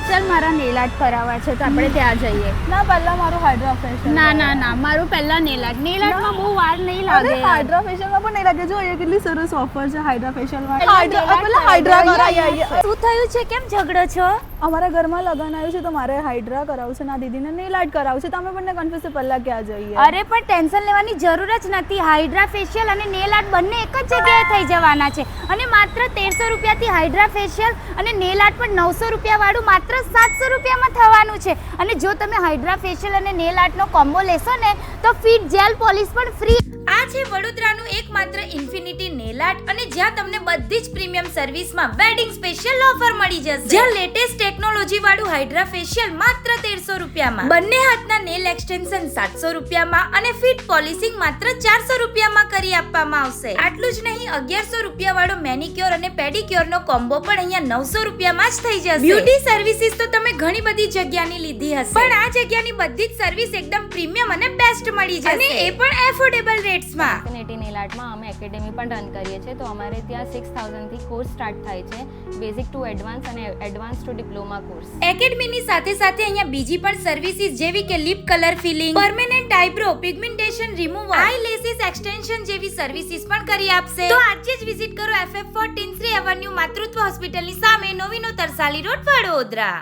ચાલ મારા nail art કરાવવા છે તો આપણે ત્યાં જઈએ. ના પહેલા મારું હાઇડ્રા ફેશિયલ. ના મારું પહેલા નેલ આર્ટમાં બહુ વાર નહીં લાગે. હાઇડ્રા ફેશિયલમાં પણ નહીં લાગે. જો એ કેટલી સરસ ઓફર છે હાઇડ્રા ફેશિયલમાં. હાઇડ્રા કરાવી આવીએ. શું થયું છે, કેમ ઝઘડો છો? અમારા ઘરમાં લગન આવ્યું છે તો મારે હાઇડ્રા કરાવવું છે, ના દીદીને નેલ આર્ટ કરાવવું છે. તમે બંને કન્ફ્યુઝ છે, પહેલા ક્યાં જઈએ? અરે પણ ટેન્શન લેવાની જરૂર જ નથી. હાઇડ્રા ફેશિયલ અને નેલ આર્ટ બંને એક જ જગ્યાએ થઈ જવાના છે અને માત્ર 1300 રૂપિયાથી હાઇડ્રા ફેશિયલ અને નેલ આર્ટ પણ 900 રૂપિયા વાળું માત્ર 700 રૂપિયામાં થવાનું છે. અને જો તમે હાઇડ્રા ફેશિયલ અને નેલ આર્ટનો કોમ્બો લેશો ને તો ફિટ જેલ પોલિશ પણ ફ્રી. આ છે વડોદરાનું એકમાત્ર ઇન્ફિનિટી નેલ આર્ટ અને જ્યાં તમને બધી જ પ્રીમિયમ સર્વિસમાં વેડિંગ સ્પેશિયલ ઓફર મળી જશે. જ્યાં લેટેસ્ટ ટેકનોલોજી વાળું હાઇડ્રા ફેશિયલ માત્ર 1300 રૂપિયામાં, બંને હાથના નેલ એક્સટેન્શન 700 રૂપિયામાં અને ફિટ પોલિશિંગ માત્ર 400 રૂપિયામાં કરી આપવામાં આવશે. આટલું જ નહીં, 1100 રૂપિયા વાળો મેનિક્યોર અને પેડિક્યોર નો કોમ્બો પણ અહીંયા 900 રૂપિયામાં જ થઈ જશે. બ્યુટી સર્વિસીસ તો તમે ઘણી બધી જગ્યાની લીધી હશે, પણ આ જગ્યાની બધી જ સર્વિસ એકદમ પ્રીમિયમ અને બેસ્ટ મળી જશે અને એ પણ એફોર્ડેબલ રેટ્સમાં. ઇન્ફિનિટી નેલ આર્ટમાં અમે એકેડેમી પણ રન કરીએ છીએ. તો અમારે ત્યાં 6000 થી કોર્સ સ્ટાર્ટ થાય છે, બેઝિક ટુ એડવાન્સ અને એડવાન્સ ટુ ડિપ્લોમા કોર્સ. એકેડમીની સાથે સાથે અહીંયા બીજી પણ સર્વિસીસ જેવી કે lip colour filling, permanent eyebrow, pigmentation removal, eye lashes extension જેવી સર્વિસીસ પણ કરી આપશે. તો આજે જ વિઝિટ કરો FF14 3 એવન્યુ માતૃત્વ હોસ્પિટલની સામે, નવીનો તરસાલી રોડ, વડોદરા.